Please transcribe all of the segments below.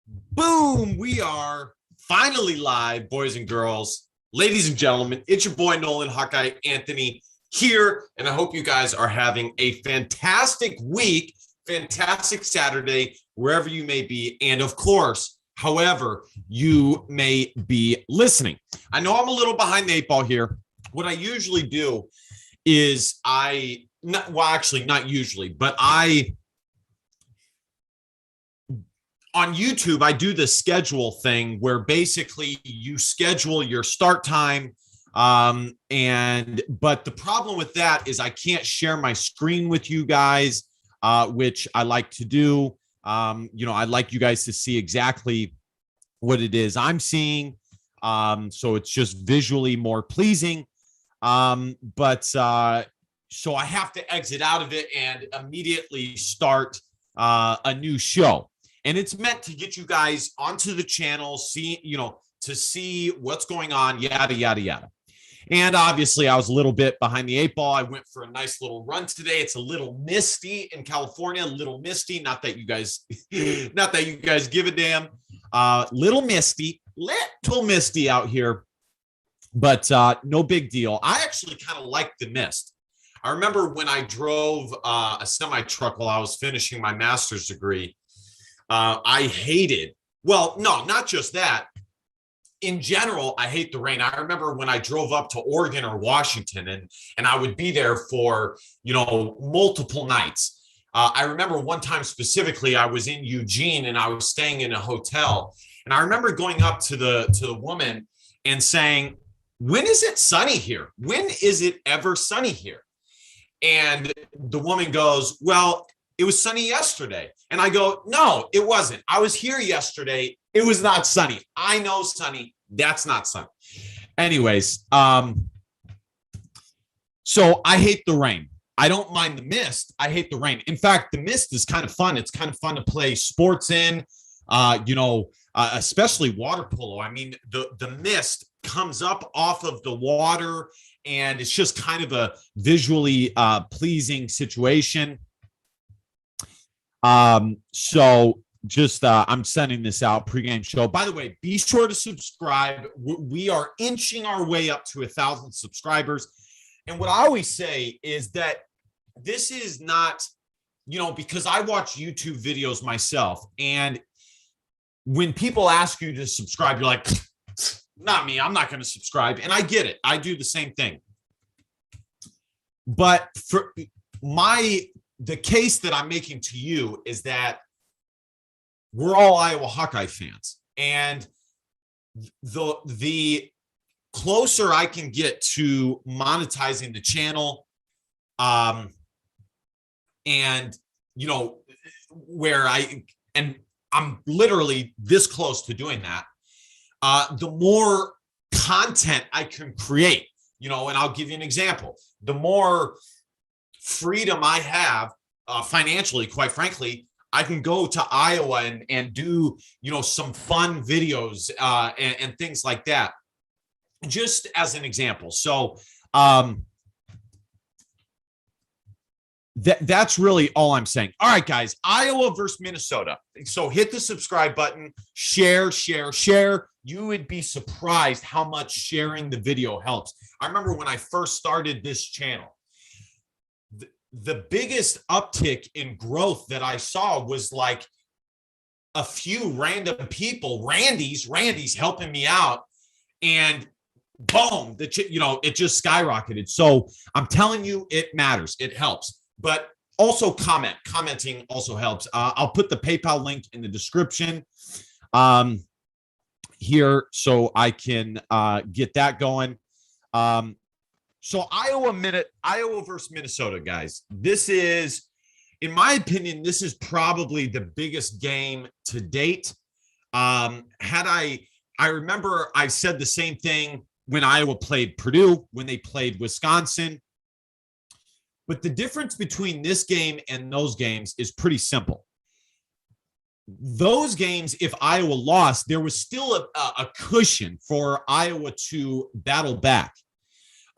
Boom! We are finally live, boys and girls, ladies and gentlemen. It's your boy Nolan Hawkeye Anthony here, and I hope you guys are having a fantastic week, fantastic Saturday, wherever you may be, and of course, however you may be listening. I know I'm a little behind the eight ball here. What I usually do is not usually, but on YouTube, I do the schedule thing where basically you schedule your start time. But the problem with that is I can't share my screen with you guys, which I like to do. I'd like you guys to see exactly what it is I'm seeing. So it's just visually more pleasing. So I have to exit out of it and immediately start a new show. And it's meant to get you guys onto the channel, to see what's going on, yada, yada, yada. And obviously, I was a little bit behind the eight ball. I went for a nice little run today. It's a little misty in California, a little misty. Not that you guys give a damn. Little misty out here, but no big deal. I actually kind of like the mist. I remember when I drove a semi truck while I was finishing my master's degree. I hated, not just that. In general, I hate the rain. I remember when I drove up to Oregon or Washington and I would be there for, multiple nights. I remember one time specifically, I was in Eugene and I was staying in a hotel. And I remember going up to the woman and saying, "When is it sunny here? When is it ever sunny here?" And the woman goes, "Well, it was sunny yesterday." And I go, "No, it wasn't. I was here yesterday. It was not sunny. I know sunny. That's not sunny." Anyways, so I hate the rain. I don't mind the mist. I hate the rain. In fact, the mist is kind of fun. It's kind of fun to play sports in, especially water polo. I mean, the mist comes up off of the water, and it's just kind of a visually pleasing situation. So just I'm sending this out, pregame show. By the way, be sure to subscribe. We are inching our way up to 1,000 subscribers. And what I always say is that this is not, because I watch YouTube videos myself, and when people ask you to subscribe, you're like, "Not me, I'm not going to subscribe." And I get it. I do the same thing. But for the case that I'm making to you is that we're all Iowa Hawkeye fans. And the closer I can get to monetizing the channel, I'm literally this close to doing that, the more content I can create, and I'll give you an example. The more freedom I have financially, quite frankly, I can go to Iowa and do, some fun videos and things like that, just as an example. So that's really all I'm saying. All right, guys, Iowa versus Minnesota. So hit the subscribe button, share. You would be surprised how much sharing the video helps. I remember when I first started this channel, the biggest uptick in growth that I saw was like a few random people, Randy's helping me out, and boom, it just skyrocketed. So I'm telling you, it matters. It helps. But also commenting also helps. I'll put the PayPal link in the description here so I can get that going. So Iowa versus Minnesota, guys. This is, in my opinion, this is probably the biggest game to date. I remember I said the same thing when Iowa played Purdue, when they played Wisconsin. But the difference between this game and those games is pretty simple. Those games, if Iowa lost, there was still a cushion for Iowa to battle back.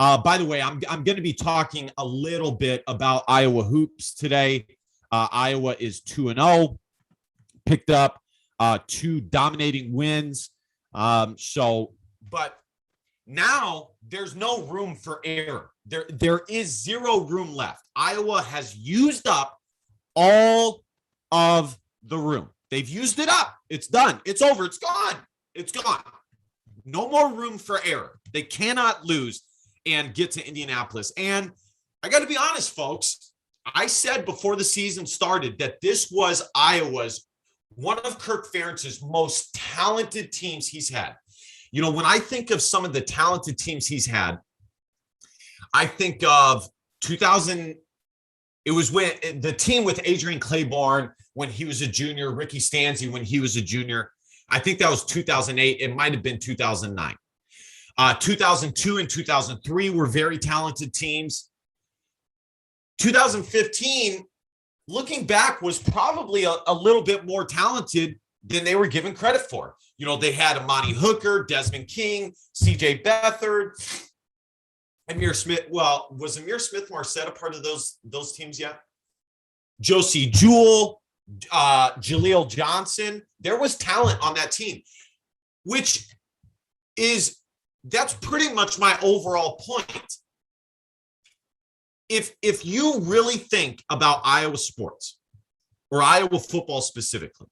By the way, I'm going to be talking a little bit about Iowa hoops today. Iowa is 2-0, picked up 2 dominating wins. But now there's no room for error. There is zero room left. Iowa has used up all of the room. They've used it up. It's done. It's over. It's gone. It's gone. No more room for error. They cannot lose and get to Indianapolis. And I got to be honest, folks. I said before the season started that this was Iowa's, one of Kirk Ferentz's most talented teams he's had. You know, when I think of some of the talented teams he's had, I think of 2000. It was when the team with Adrian Claiborne when he was a junior, Ricky Stanzi when he was a junior. I think that was 2008. It might have been 2009. 2002 and 2003 were very talented teams. 2015, looking back, was probably a little bit more talented than they were given credit for. You know, they had Amani Hooker, Desmond King, CJ Beathard, Amir Smith. Well, was Amir Smith-Marset a part of those teams yet? Josie Jewell, Jaleel Johnson. There was talent on that team, that's pretty much my overall point. If you really think about Iowa sports or Iowa football specifically,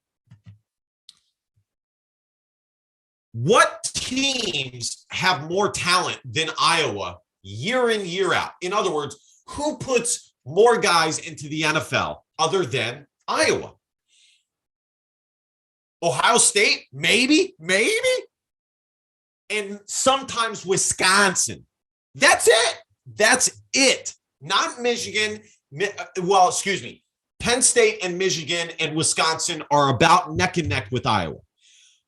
what teams have more talent than Iowa year in, year out? In other words, who puts more guys into the NFL other than Iowa? Ohio State, maybe. And sometimes Wisconsin. That's it. Not Michigan. Well, excuse me. Penn State and Michigan and Wisconsin are about neck and neck with Iowa.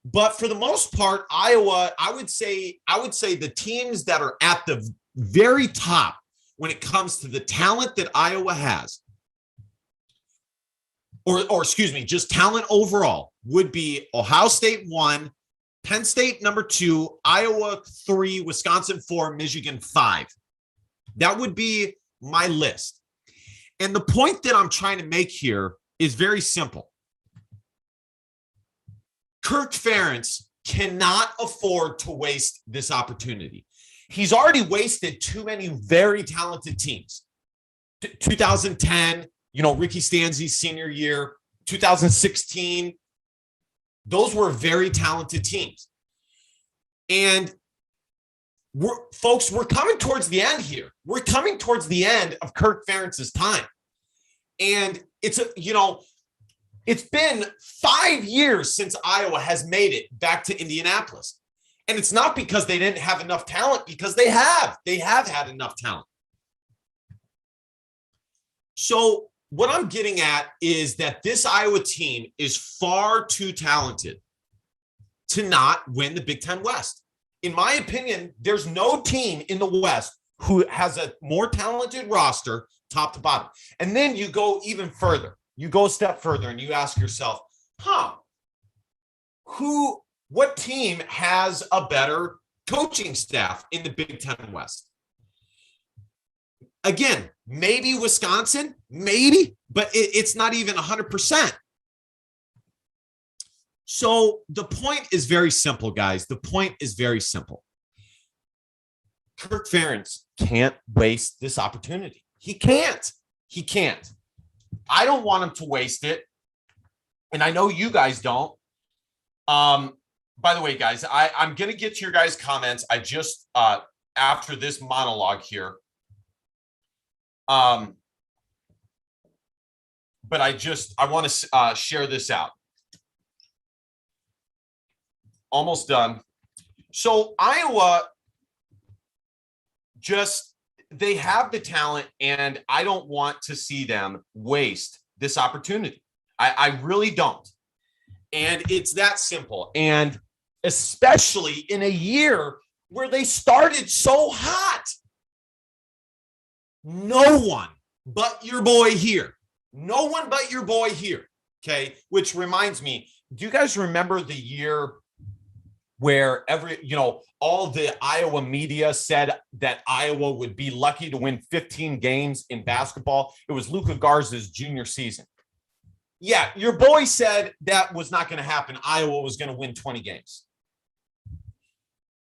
But for the most part, Iowa, I would say the teams that are at the very top when it comes to the talent that Iowa has, or excuse me, just talent overall, would be Ohio State 1, Penn State number 2, Iowa 3, Wisconsin 4, Michigan 5. That would be my list. And the point that I'm trying to make here is very simple. Kirk Ferentz cannot afford to waste this opportunity. He's already wasted too many very talented teams. 2010, Ricky Stanzi's senior year, 2016, those were very talented teams. And we're coming towards the end here. We're coming towards the end of Kirk Ferentz's time. And it's been 5 years since Iowa has made it back to Indianapolis. And it's not because they didn't have enough talent, because they have had enough talent. So what I'm getting at is that this Iowa team is far too talented to not win the Big Ten West. In my opinion, there's no team in the West who has a more talented roster top to bottom. And then you go even further. You go a step further and you ask yourself, what team has a better coaching staff in the Big Ten West? Again, maybe Wisconsin, maybe, but it's not even 100%. So the point is very simple, guys. The point is very simple. Kirk Ferentz can't waste this opportunity. He can't. I don't want him to waste it. And I know you guys don't. By the way, guys, I'm going to get to your guys' comments. I just, after this monologue here, but I want to share this out. Almost done. So Iowa they have the talent, and I don't want to see them waste this opportunity. I really don't. And it's that simple. And especially in a year where they started so hot. No one but your boy here. Okay. Which reminds me, do you guys remember the year where all the Iowa media said that Iowa would be lucky to win 15 games in basketball? It was Luka Garza's junior season. Yeah, your boy said that was not going to happen. Iowa was going to win 20 games.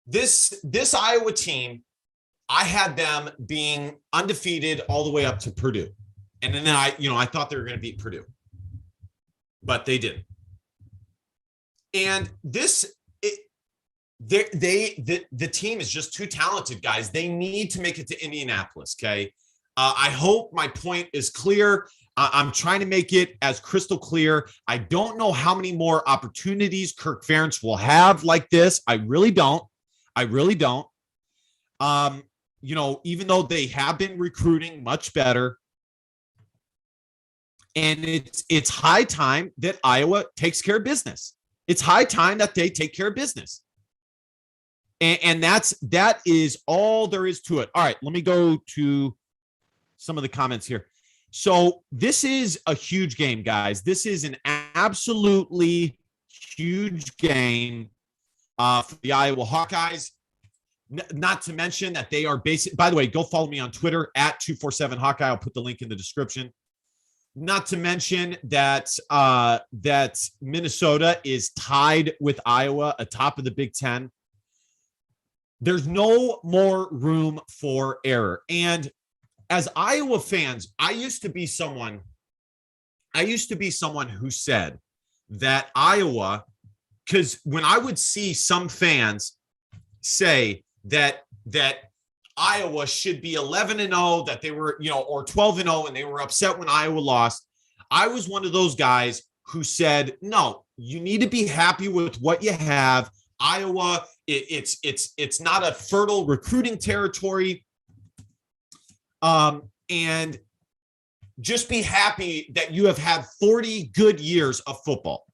This Iowa team, I had them being undefeated all the way up to Purdue. And then I thought they were going to beat Purdue. But they didn't. And the team is just too talented, guys. They need to make it to Indianapolis, okay? I hope my point is clear. I'm trying to make it as crystal clear. I don't know how many more opportunities Kirk Ferentz will have like this. I really don't. Even though they have been recruiting much better, and it's high time that Iowa takes care of business. It's high time that they take care of business. And that is all there is to it. All right, let me go to some of the comments here. So this is a huge game, guys. This is an absolutely huge game for the Iowa Hawkeyes. Not to mention that they are basic. By the way, go follow me on Twitter at 247 Hawkeye. I'll put the link in the description. Not to mention that that Minnesota is tied with Iowa atop of the Big Ten. There's no more room for error. And as Iowa fans, I used to be someone who said that Iowa, because when I would see some fans say that Iowa should be 11-0, that they were, or 12-0, and they were upset when Iowa lost, I was one of those guys who said, no, you need to be happy with what you have. Iowa, it's not a fertile recruiting territory. And just be happy that you have had 40 good years of football.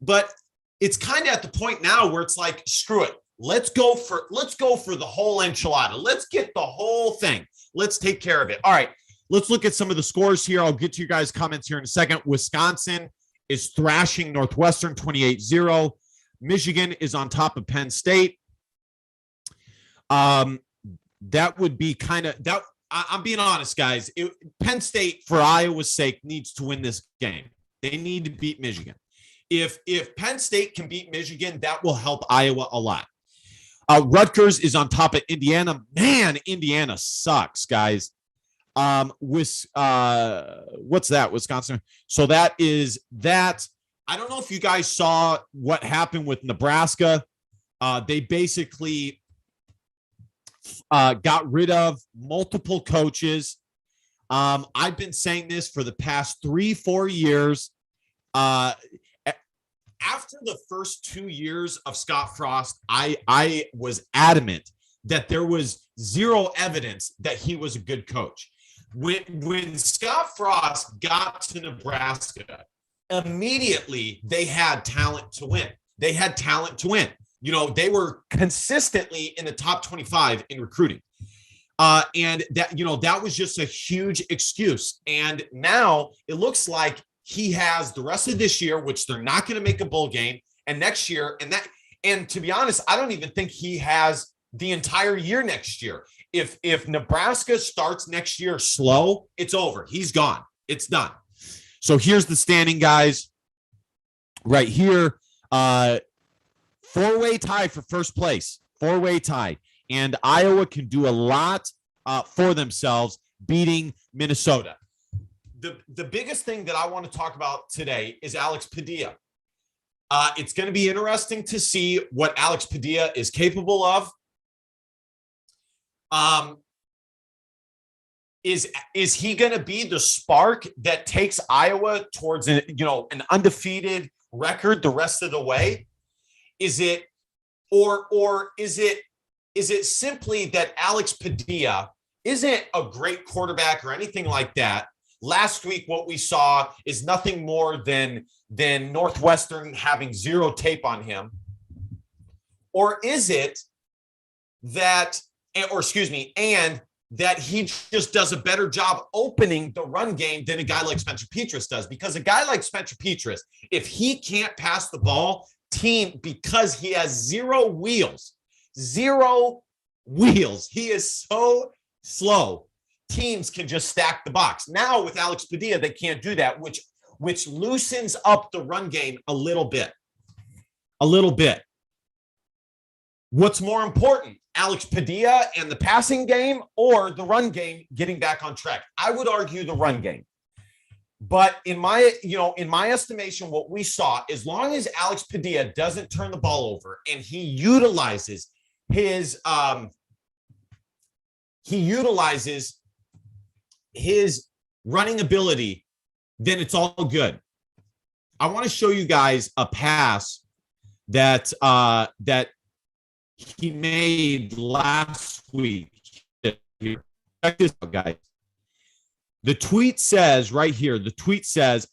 But it's kind of at the point now where it's like, screw it. Let's go for the whole enchilada. Let's get the whole thing. Let's take care of it. All right, let's look at some of the scores here. I'll get to your guys' comments here in a second. Wisconsin is thrashing Northwestern 28-0. Michigan is on top of Penn State. That would be kind of that. I'm being honest, guys. Penn State, for Iowa's sake, needs to win this game. They need to beat Michigan. If Penn State can beat Michigan, that will help Iowa a lot. Rutgers is on top of Indiana. Man, Indiana sucks, guys. What's that? Wisconsin. So that is that. I don't know if you guys saw what happened with Nebraska. They basically got rid of multiple coaches. I've been saying this for the past 3-4 years. After the first 2 years of Scott Frost, I was adamant that there was zero evidence that he was a good coach. When Scott Frost got to Nebraska, immediately they had talent to win. They were consistently in the top 25 in recruiting. And that was just a huge excuse. And now it looks like he has the rest of this year, which they're not going to make a bowl game, and next year, and to be honest, I don't even think he has the entire year next year. If Nebraska starts next year slow, it's over. He's gone. It's done. So here's the standing, guys. Right here, 4-way tie for first place. 4-way tie, and Iowa can do a lot for themselves, beating Minnesota. The biggest thing that I want to talk about today is Alex Padilla. It's going to be interesting to see what Alex Padilla is capable of. Is he going to be the spark that takes Iowa towards an undefeated record the rest of the way? Is it, or is it simply that Alex Padilla isn't a great quarterback or anything like that? Last week, what we saw is nothing more than Northwestern having zero tape on him. Or is it that, and that he just does a better job opening the run game than a guy like Spencer Petras does? Because a guy like Spencer Petras, if he can't pass the ball, because he has zero wheels, he is so slow. Teams can just stack the box. Now with Alex Padilla, they can't do that, which which loosens up the run game a little bit. A little bit. What's more important, Alex Padilla and the passing game or the run game getting back on track? I would argue the run game. But in my estimation, what we saw, as long as Alex Padilla doesn't turn the ball over and he utilizes his running ability, then it's all good. I want to show you guys a pass that he made last week. Check this out, guys. The tweet says right here,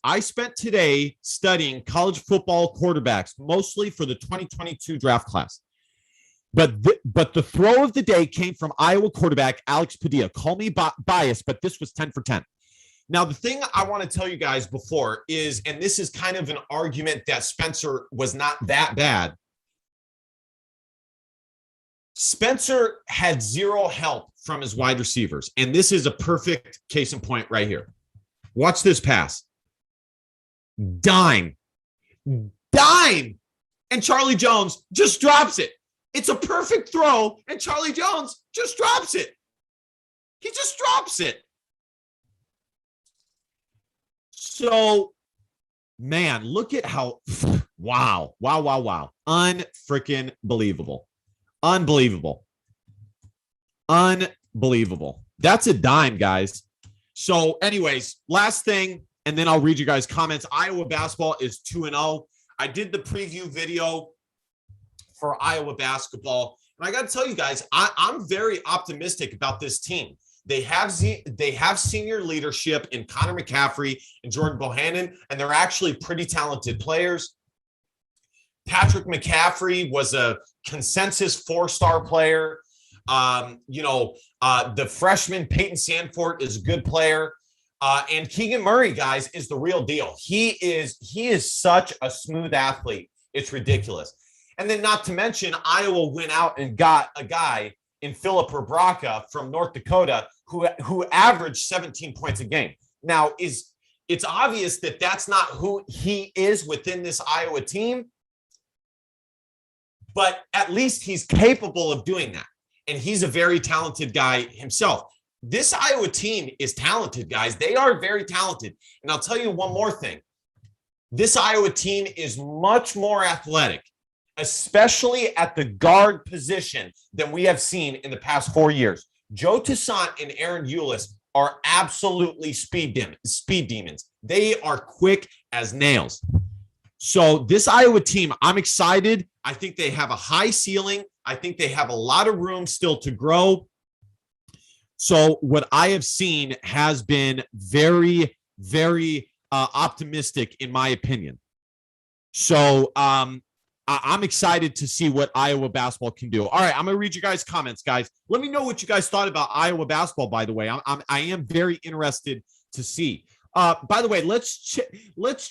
I spent today studying college football quarterbacks, mostly for the 2022 draft class. But the throw of the day came from Iowa quarterback Alex Padilla. Call me biased, but this was 10 for 10. Now, the thing I want to tell you guys before is, and this is kind of an argument that Spencer was not that bad. Spencer had zero help from his wide receivers, and this is a perfect case in point right here. Watch this pass. Dime. And Charlie Jones just drops it. It's a perfect throw, and Charlie Jones just drops it. He just drops it. So, man, look at how, wow. Unfreaking believable. Unbelievable. That's a dime, guys. So anyways, last thing, and then I'll read you guys' comments. Iowa basketball is 2-0. I did the preview video for Iowa basketball. And I got to tell you guys, I'm very optimistic about this team. They have senior leadership in Connor McCaffrey and Jordan Bohannon, and they're actually pretty talented players. Patrick McCaffrey was a consensus 4-star player. The freshman Peyton Sanford is a good player. And Keegan Murray, guys, is the real deal. He is such a smooth athlete. It's ridiculous. And then not to mention, Iowa went out and got a guy in Philip Rebraca from North Dakota who averaged 17 points a game. Now, it's obvious that that's not who he is within this Iowa team, but at least he's capable of doing that. And he's a very talented guy himself. This Iowa team is talented, guys. They are very talented. And I'll tell you one more thing. This Iowa team is much more athletic, especially at the guard position, than we have seen in the past 4 years. Joe Toussaint and Aaron Eulis are absolutely speed demons. They are quick as nails. So this Iowa team, I'm excited. I think they have a high ceiling. I think they have a lot of room still to grow. So what I have seen has been very, very optimistic in my opinion. So I'm excited to see what Iowa basketball can do. All right, I'm going to read you guys' comments, guys. Let me know what you guys thought about Iowa basketball, by the way. I am very interested to see. By the way, let's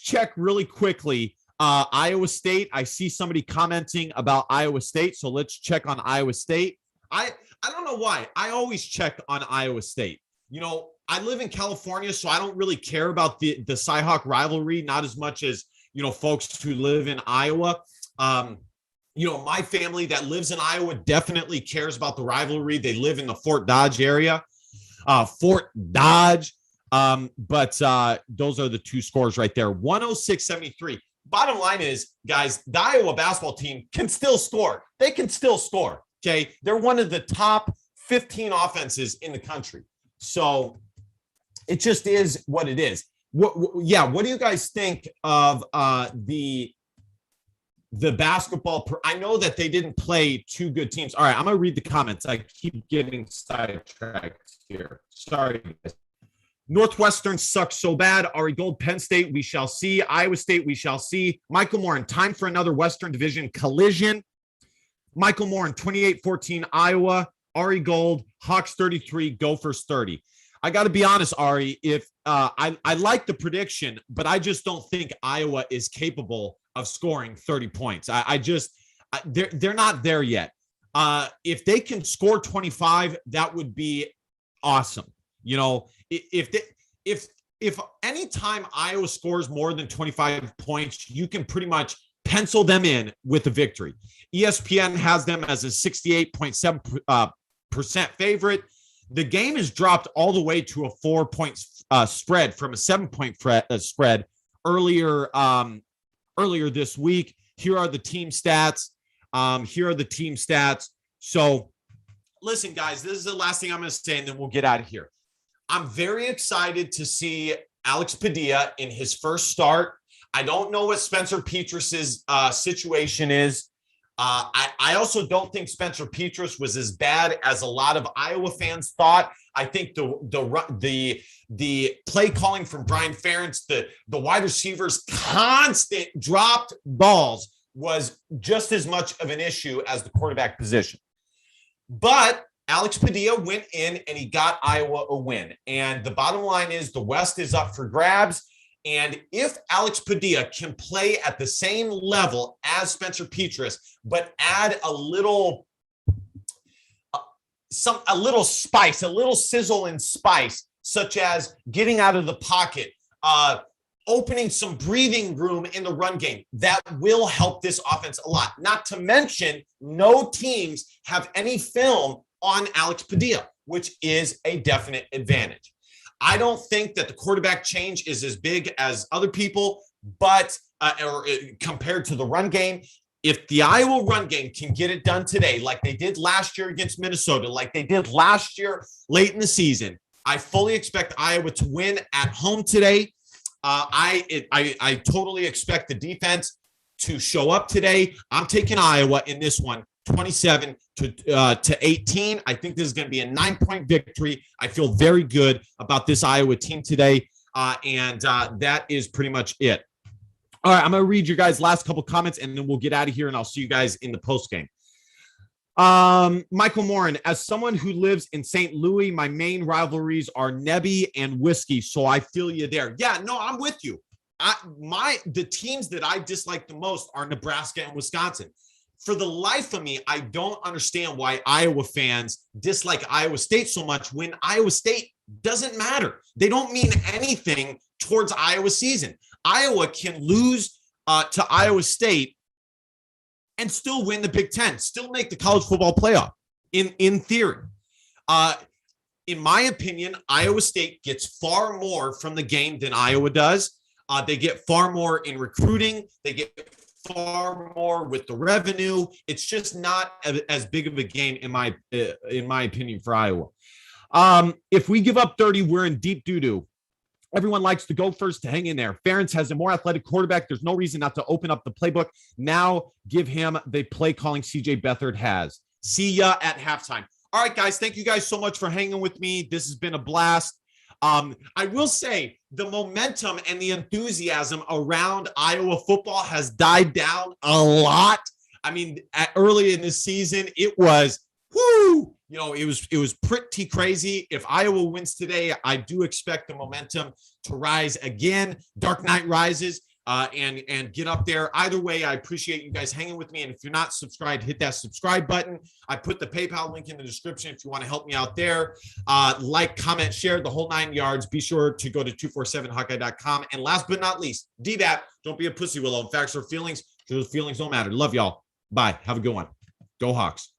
check really quickly. Iowa State. I see somebody commenting about Iowa State, so let's check on Iowa State. I don't know why. I always check on Iowa State. You know, I live in California, so I don't really care about the Cy-Hawk rivalry, not as much as, you know, folks who live in Iowa. My family that lives in Iowa definitely cares about the rivalry. They live in the Fort Dodge area. Fort Dodge. But those are the two scores right there. 106-73. Bottom line is, guys, the Iowa basketball team can still score. They can still score. Okay. They're one of the top 15 offenses in the country. So it just is what it is. What do you guys think of the basketball? I know that they didn't play two good teams. All right, I'm going to read the comments. I keep getting sidetracked here. Sorry, guys. Northwestern sucks so bad. Ari Gold, Penn State, we shall see. Iowa State, we shall see. Michael Morin, time for another Western Division collision. Michael Morin, 28-14 Iowa. Ari Gold, Hawks 33, Gophers 30. I got to be honest, Ari, if I like the prediction, but I just don't think Iowa is capable of scoring 30 points. They're not there yet. If they can score 25, that would be awesome. You know, if if anytime Iowa scores more than 25 points, you can pretty much pencil them in with a victory. ESPN has them as a 68.7% favorite. The game is dropped all the way to a 4-point spread from a 7-point spread earlier this week. Here are the team stats. So listen, guys, this is the last thing I'm going to say, and then we'll get out of here. I'm very excited to see Alex Padilla in his first start. I don't know what Spencer Petrus's situation is. I also don't think Spencer Petrus was as bad as a lot of Iowa fans thought. I think the play calling from Brian Ferentz, the wide receivers' constant dropped balls was just as much of an issue as the quarterback position. But Alex Padilla went in and he got Iowa a win. And the bottom line is the West is up for grabs. And if Alex Padilla can play at the same level as Spencer Petrus, but add a little spice, a little sizzle and spice, such as getting out of the pocket, opening some breathing room in the run game, that will help this offense a lot. Not to mention, no teams have any film on Alex Padilla, which is a definite advantage. I don't think that the quarterback change is as big as other people, but compared to the run game, if the Iowa run game can get it done today, like they did last year against Minnesota, like they did last year late in the season, I fully expect Iowa to win at home today. I totally expect the defense to show up today. I'm taking Iowa in this one, 27 to 18. I think this is going to be a 9-point victory. I feel very good about this Iowa team today. And that is pretty much it. All right, I'm going to read your guys' last couple comments, and then we'll get out of here, and I'll see you guys in the postgame. Michael Morin, as someone who lives in St. Louis, my main rivalries are Nebby and whiskey, so I feel you there. Yeah, no, I'm with you. The teams that I dislike the most are Nebraska and Wisconsin. For the life of me, I don't understand why Iowa fans dislike Iowa State so much when Iowa State doesn't matter. They don't mean anything towards Iowa season. Iowa can lose to Iowa State and still win the Big Ten, still make the college football playoff in theory. In my opinion, Iowa State gets far more from the game than Iowa does. They get far more in recruiting. They get far more with the revenue. It's just not as big of a game in my opinion for Iowa. If we give up 30, we're in deep doo-doo. Everyone likes the Gophers to hang in there. Ferentz has a more athletic quarterback. There's no reason not to open up the playbook. Now give him the play calling CJ Beathard has. See ya at halftime. All right, guys. Thank you guys so much for hanging with me. This has been a blast. I will say the momentum and the enthusiasm around Iowa football has died down a lot. I mean, early in this season, it was, whoo, it was pretty crazy. If Iowa wins today, I do expect the momentum to rise again. Dark Knight rises and get up there. Either way, I appreciate you guys hanging with me. And if you're not subscribed, hit that subscribe button. I put the PayPal link in the description if you want to help me out there. Like, comment, share, the whole 9 yards. Be sure to go to 247hawkeye.com. And last but not least, DDAP, don't be a pussy willow. Facts or feelings, because those feelings don't matter. Love y'all. Bye. Have a good one. Go Hawks.